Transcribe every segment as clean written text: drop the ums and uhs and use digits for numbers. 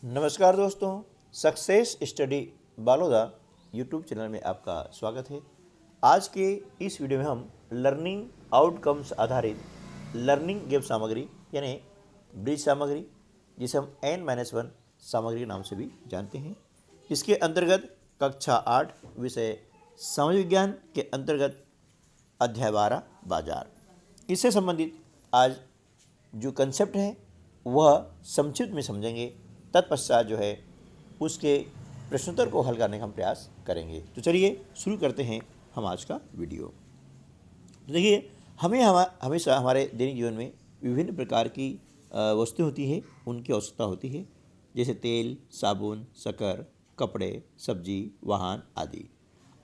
नमस्कार दोस्तों, success study Baloda YouTube channel में आपका स्वागत है। आज के इस वीडियो में हम लर्निंग आउटकम्स आधारित लर्निंग गेम सामग्री यानी ब्रिज सामग्री, जिसे हम N-1 सामग्री के नाम से भी जानते हैं, इसके अंतर्गत कक्षा 8 विषय समाज विज्ञान के अंतर्गत अध्याय 12 बाजार, इससे संबंधित आज जो कंसेप्ट है वह संक्षिप्त में समझेंगे। तत्पश्चात जो है उसके प्रश्नोत्तर को हल करने का हम प्रयास करेंगे। तो चलिए शुरू करते हैं हम आज का वीडियो। तो देखिए, हमें हमेशा हमारे दैनिक जीवन में विभिन्न प्रकार की वस्तुएं होती है, उनकी आवश्यकता होती है, जैसे तेल, साबुन, शक्कर, कपड़े, सब्जी, वाहन आदि।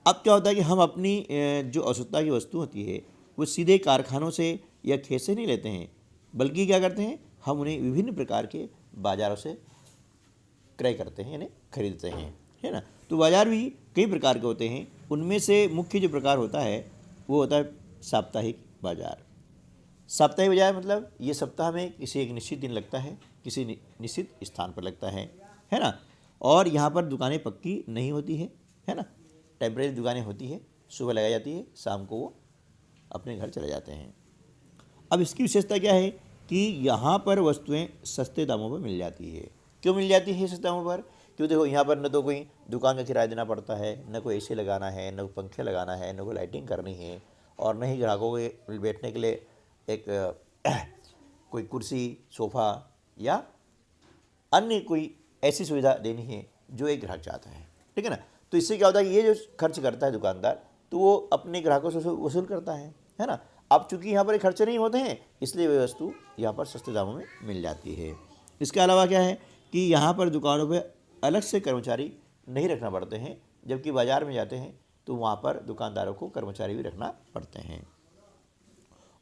अब क्या होता है कि हम अपनी जो आवश्यकता की वस्तु होती है वो सीधे कारखानों से या खेत से नहीं लेते हैं, बल्कि क्या करते हैं, हम उन्हें विभिन्न प्रकार के बाज़ारों से क्रय करते हैं यानी खरीदते हैं, है ना। तो बाज़ार भी कई प्रकार के होते हैं, उनमें से मुख्य जो प्रकार होता है वो होता है साप्ताहिक बाज़ार। साप्ताहिक बाज़ार मतलब ये सप्ताह में किसी एक निश्चित दिन लगता है, किसी निश्चित स्थान पर लगता है ना। और यहाँ पर दुकानें पक्की नहीं होती है ना, टेम्परेरी दुकानें होती है, सुबह लगाई जाती है, शाम को वो अपने घर चले जाते हैं। अब इसकी विशेषता क्या है कि यहाँ पर वस्तुएं सस्ते दामों पर मिल जाती है। क्यों मिल जाती है सस्ते दामों पर? क्यों, देखो यहाँ पर न तो कोई दुकान का किराया देना पड़ता है, न कोई एसी लगाना है, न कोई पंखे लगाना है, न कोई लाइटिंग करनी है, और न ही ग्राहकों के बैठने के लिए एक कोई कुर्सी, सोफ़ा या अन्य कोई ऐसी सुविधा देनी है जो एक ग्राहक चाहता है, ठीक है ना। तो इससे क्या होता है कि ये जो खर्च करता है दुकानदार, तो वो अपने ग्राहकों से वसूल करता है ना। अब चूंकि यहाँ पर खर्चे नहीं होते हैं, इसलिए वे वस्तु यहाँ पर सस्ते दामों में मिल जाती है। इसके अलावा क्या है कि यहाँ पर दुकानों पे अलग से कर्मचारी नहीं रखना पड़ते हैं, जबकि बाज़ार में जाते हैं तो वहाँ पर दुकानदारों को कर्मचारी भी रखना पड़ते हैं।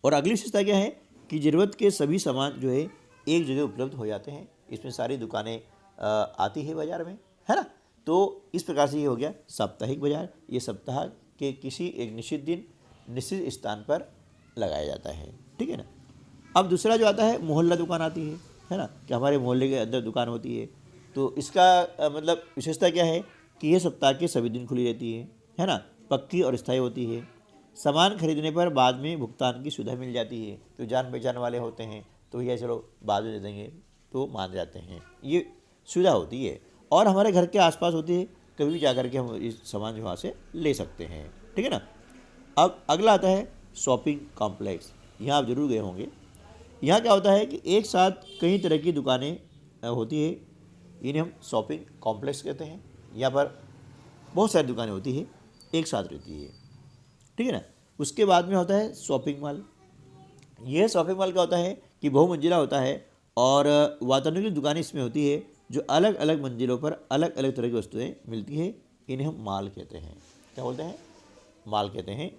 और अगली विशेषता क्या है कि ज़रूरत के सभी सामान जो है एक जगह उपलब्ध हो जाते हैं। इसमें सारी दुकानें आती है बाज़ार में, है ना। तो इस प्रकार से ये हो गया साप्ताहिक बाज़ार। ये सप्ताह के किसी एक निश्चित दिन निश्चित स्थान पर लगाया जाता है, ठीक है ना। अब दूसरा जो आता है मोहल्ला दुकान आती है ना, कि हमारे मोहल्ले के अंदर दुकान होती है। तो इसका मतलब विशेषता क्या है कि ये सप्ताह के सभी दिन खुली रहती है ना, पक्की और स्थायी होती है। सामान खरीदने पर बाद में भुगतान की सुविधा मिल जाती है। तो जान पहचान वाले होते हैं तो भैया चलो बाद में दे देंगे, तो मान जाते हैं, ये सुविधा होती है। और हमारे घर के आसपास होती है, कभी भी जा कर के हम इस सामान वहाँ से ले सकते हैं, ठीक है ना। अब अगला आता है शॉपिंग कॉम्प्लेक्स। यहाँ आप जरूर गए होंगे। यहाँ क्या होता है कि एक साथ कई तरह की दुकानें होती है, इन्हें हम शॉपिंग कॉम्प्लेक्स कहते हैं। यहाँ पर बहुत सारी दुकानें होती है, एक साथ रहती है, ठीक है ना। उसके बाद में होता है शॉपिंग मॉल। यह शॉपिंग मॉल क्या होता है कि बहुमंजिला होता है और वातानुकूलित दुकानें इसमें होती है, जो अलग अलग मंजिलों पर अलग अलग तरह की वस्तुएं मिलती है। इन्हें हम मॉल कहते हैं। क्या बोलते हैं? मॉल कहते हैं।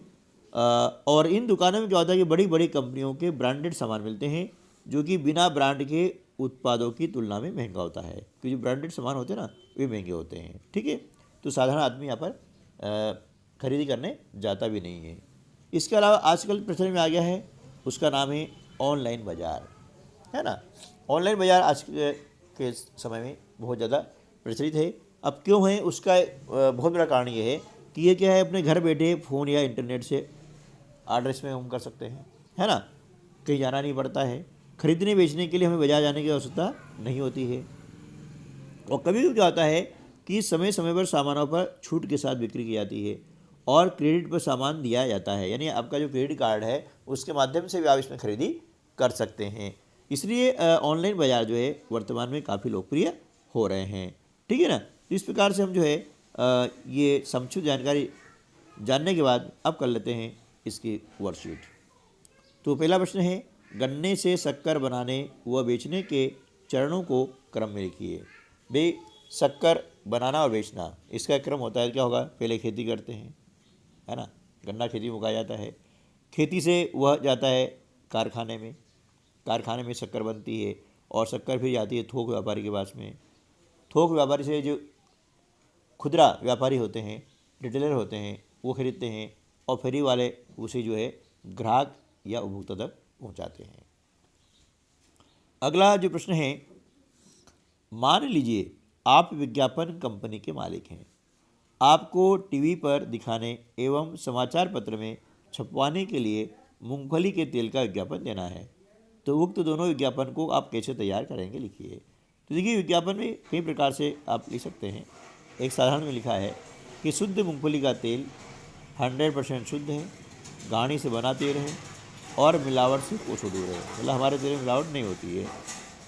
और इन दुकानों में क्या होता है कि बड़ी बड़ी कंपनियों के ब्रांडेड सामान मिलते हैं, जो कि बिना ब्रांड के उत्पादों की तुलना में महंगा होता है, क्योंकि जो ब्रांडेड सामान होते हैं ना वे महंगे होते हैं, ठीक है। तो साधारण आदमी यहाँ पर खरीदी करने जाता भी नहीं है। इसके अलावा आजकल प्रचलन में आ गया है, उसका नाम है ऑनलाइन बाज़ार, है ना। ऑनलाइन बाज़ार आज के समय में बहुत ज़्यादा प्रचलित है। अब क्यों है, उसका बहुत बड़ा कारण ये है कि ये क्या है, अपने घर बैठे फ़ोन या इंटरनेट से ऑर्डर इसमें हम कर सकते हैं, है ना। कहीं जाना नहीं पड़ता है। खरीदने बेचने के लिए हमें बाजार जाने की आवश्यकता नहीं होती है। और कभी कभी क्या होता है कि समय समय पर सामानों पर छूट के साथ बिक्री की जाती है और क्रेडिट पर सामान दिया जाता है, यानी आपका जो क्रेडिट कार्ड है उसके माध्यम से भी आप इसमें खरीदी कर सकते हैं। इसलिए ऑनलाइन बाज़ार जो है वर्तमान में काफ़ी लोकप्रिय हो रहे हैं, ठीक है ना। इस प्रकार से हम जो है ये संक्षिप्त जानकारी जानने के बाद अब कर लेते हैं इसकी वर्कशीट। तो पहला प्रश्न है, गन्ने से शक्कर बनाने व बेचने के चरणों को क्रम में लिखिए। भाई, शक्कर बनाना और बेचना, इसका क्रम होता है क्या होगा, पहले खेती करते हैं, है ना, गन्ना खेती में उगाया जाता है, खेती से वह जाता है कारखाने में, कारखाने में शक्कर बनती है और शक्कर फिर जाती है थोक व्यापारी के पास में। थोक व्यापारी से जो खुदरा व्यापारी होते हैं, रिटेलर होते हैं, वो खरीदते हैं और फेरी वाले उसे जो है ग्राहक या उपभोक्ता तक पहुंचाते हैं। अगला जो प्रश्न है, मान लीजिए आप विज्ञापन कंपनी के मालिक हैं। आपको टीवी पर दिखाने एवं समाचार पत्र में छपवाने के लिए मूंगफली के तेल का विज्ञापन देना है। तो उक्त दोनों विज्ञापन को आप कैसे तैयार करेंगे, लिखिए। तो देखिए, विज्ञापन में कई प्रकार से आप लिख सकते हैं। एक साधारण में लिखा है कि शुद्ध मूंगफली का तेल 100% शुद्ध है, घानी से बना तेल है और मिलावट से कोसों दूर है। मतलब हमारे तेल में मिलावट नहीं होती है,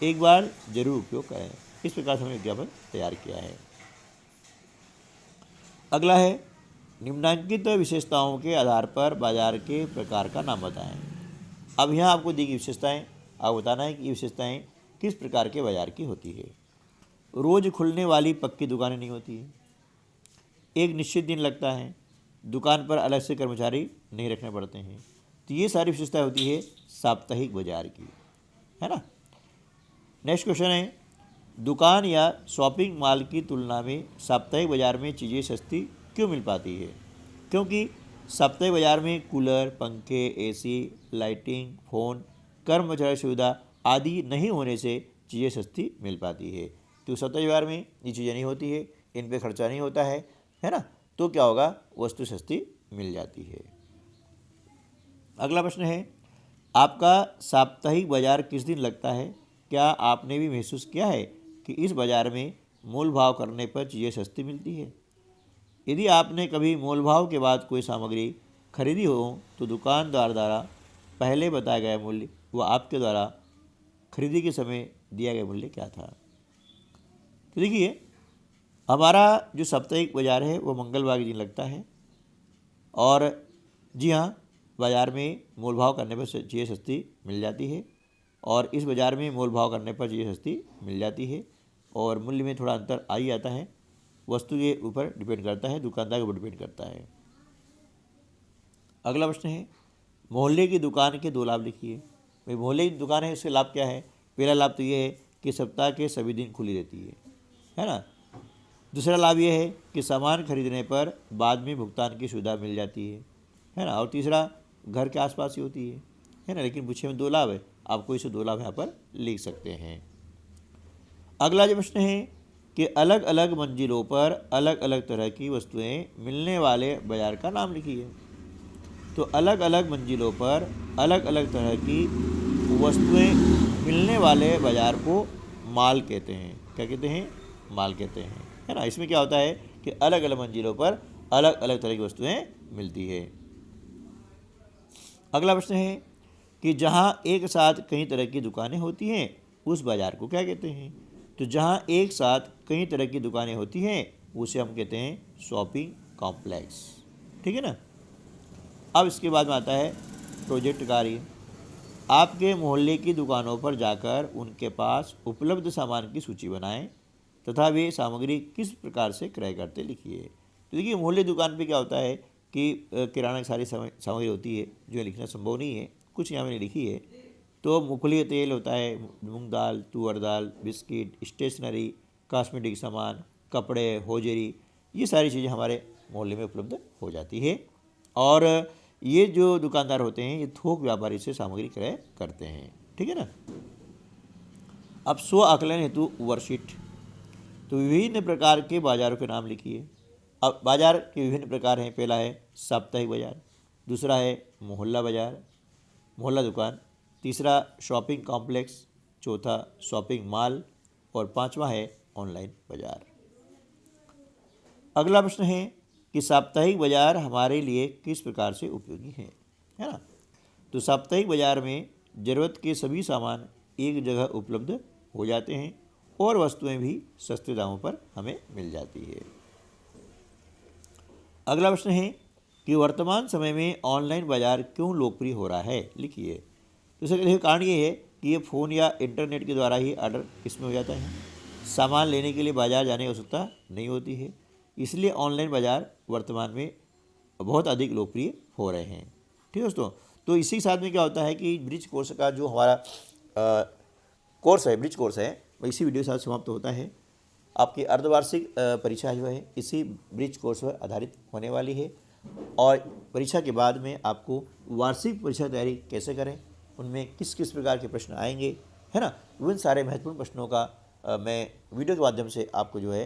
एक बार जरूर उपयोग करें। इस प्रकार से हमने विज्ञापन तैयार किया है। अगला है, निम्नलिखित विशेषताओं के आधार पर बाजार के प्रकार का नाम बताएं। अब यहाँ आपको दी गई विशेषताएं, आप बताना है कि ये विशेषताएं किस प्रकार के बाजार की होती है। रोज़ खुलने वाली पक्की दुकानें नहीं होती है, एक निश्चित दिन लगता है, दुकान पर अलग से कर्मचारी नहीं रखने पड़ते हैं। तो ये सारी विशेषताएं होती है साप्ताहिक बाजार की, है ना। नेक्स्ट क्वेश्चन है, दुकान या शॉपिंग मॉल की तुलना में साप्ताहिक बाजार में चीज़ें सस्ती क्यों मिल पाती है? क्योंकि साप्ताहिक बाजार में कूलर, पंखे, एसी, लाइटिंग, फ़ोन, कर्मचारी सुविधा आदि नहीं होने से चीज़ें सस्ती मिल पाती है। तो साप्ताहिक बाजार में ये चीज़ें नहीं होती है, इन पे खर्चा नहीं होता है ना। तो क्या होगा, वस्तु सस्ती मिल जाती है। अगला प्रश्न है, आपका साप्ताहिक बाजार किस दिन लगता है? क्या आपने भी महसूस किया है कि इस बाजार में मोल भाव करने पर चीज़ें सस्ती मिलती है? यदि आपने कभी मोल भाव के बाद कोई सामग्री खरीदी हो तो दुकानदार द्वारा पहले बताया गया मूल्य व आपके द्वारा खरीदी के समय दिया गया मूल्य क्या था? तो देखिए, हमारा जो साप्ताहिक बाजार है वो मंगलवार के दिन लगता है। और जी हाँ, बाज़ार में मोल भाव करने पर चीज़ें सस्ती मिल जाती है। और इस बाज़ार में मोल भाव करने पर चीज़ें सस्ती मिल जाती है और मूल्य में थोड़ा अंतर आ ही जाता है। वस्तु के ऊपर डिपेंड करता है, दुकानदार के ऊपर डिपेंड करता है। अगला प्रश्न है, मोहल्ले की दुकान के 2 लाभ लिखिए। भाई, मोहल्ले की दुकान है, इसके लाभ क्या है? पहला लाभ तो ये है कि सप्ताह के सभी दिन खुली रहती है ना। दूसरा लाभ ये है कि सामान खरीदने पर बाद में भुगतान की सुविधा मिल जाती है ना। और तीसरा, घर के आसपास ही होती है ना। लेकिन पूछे में 2 लाभ है, आपको इसे 2 लाभ यहाँ पर लिख सकते हैं। अगला जो प्रश्न है कि अलग अलग मंजिलों पर अलग अलग तरह की वस्तुएं मिलने वाले बाजार का नाम लिखिए। तो अलग अलग मंजिलों पर अलग अलग तरह की वस्तुएं मिलने वाले बाजार को माल कहते हैं। क्या कहते हैं? माल कहते हैं, है ना। इसमें क्या होता है कि अलग अलग मंजिलों पर अलग अलग तरह की वस्तुएं मिलती है। अगला प्रश्न है कि जहां एक साथ कई तरह की दुकानें होती हैं उस बाजार को क्या कहते हैं? तो जहां एक साथ कई तरह की दुकानें होती हैं उसे हम कहते हैं शॉपिंग कॉम्प्लेक्स, ठीक है ना। अब इसके बाद में आता है प्रोजेक्ट कार्य। आपके मोहल्ले की दुकानों पर जाकर उनके पास उपलब्ध सामान की सूची बनाएं तथा वे सामग्री किस प्रकार से क्रय करते लिखिए। तो देखिए, मोहल्ले दुकान पे क्या होता है कि किराना की सारी सामग्री होती है, जो लिखना संभव नहीं है, कुछ यहाँ मैंने लिखी है। तो मूंगफली का तेल होता है, मूंग दाल, तुअर दाल, बिस्किट, स्टेशनरी, कॉस्मेटिक सामान, कपड़े, होजरी, ये सारी चीज़ें हमारे मोहल्ले में उपलब्ध हो जाती है। और ये जो दुकानदार होते हैं ये थोक व्यापारी से सामग्री क्रय करते हैं, ठीक है ना। अब स्व आकलन हेतु वर्कशीट। तो विभिन्न प्रकार के बाजारों के नाम लिखिए। अब बाजार के विभिन्न प्रकार हैं। पहला है साप्ताहिक बाजार, दूसरा है मोहल्ला बाजार, मोहल्ला दुकान, तीसरा शॉपिंग कॉम्प्लेक्स, चौथा शॉपिंग मॉल और पांचवा है ऑनलाइन बाजार। अगला प्रश्न है कि साप्ताहिक बाजार हमारे लिए किस प्रकार से उपयोगी है ना। तो साप्ताहिक बाजार में ज़रूरत के सभी सामान एक जगह उपलब्ध हो जाते हैं और वस्तुएं भी सस्ते दामों पर हमें मिल जाती है। अगला प्रश्न है कि वर्तमान समय में ऑनलाइन बाजार क्यों लोकप्रिय हो रहा है, लिखिए। तो इसका कारण ये है कि ये फ़ोन या इंटरनेट के द्वारा ही ऑर्डर इसमें हो जाता है। सामान लेने के लिए बाजार जाने की आवश्यकता नहीं होती है, इसलिए ऑनलाइन बाजार वर्तमान में बहुत अधिक लोकप्रिय हो रहे हैं, ठीक है दोस्तों। तो इसी के साथ में क्या होता है कि ब्रिज कोर्स का जो हमारा कोर्स है, ब्रिज कोर्स है, वो इसी वीडियो के साथ समाप्त होता है। आपकी अर्धवार्षिक परीक्षा जो है इसी ब्रिज कोर्स पर आधारित होने वाली है। और परीक्षा के बाद में आपको वार्षिक परीक्षा तैयारी कैसे करें, उनमें किस किस प्रकार के प्रश्न आएंगे, है ना, उन सारे महत्वपूर्ण प्रश्नों का मैं वीडियो के माध्यम से आपको जो है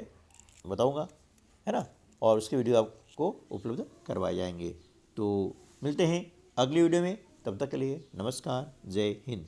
बताऊंगा, है ना, और उसके वीडियो आपको उपलब्ध करवाए जाएंगे। तो मिलते हैं अगली वीडियो में, तब तक के लिए नमस्कार, जय हिंद।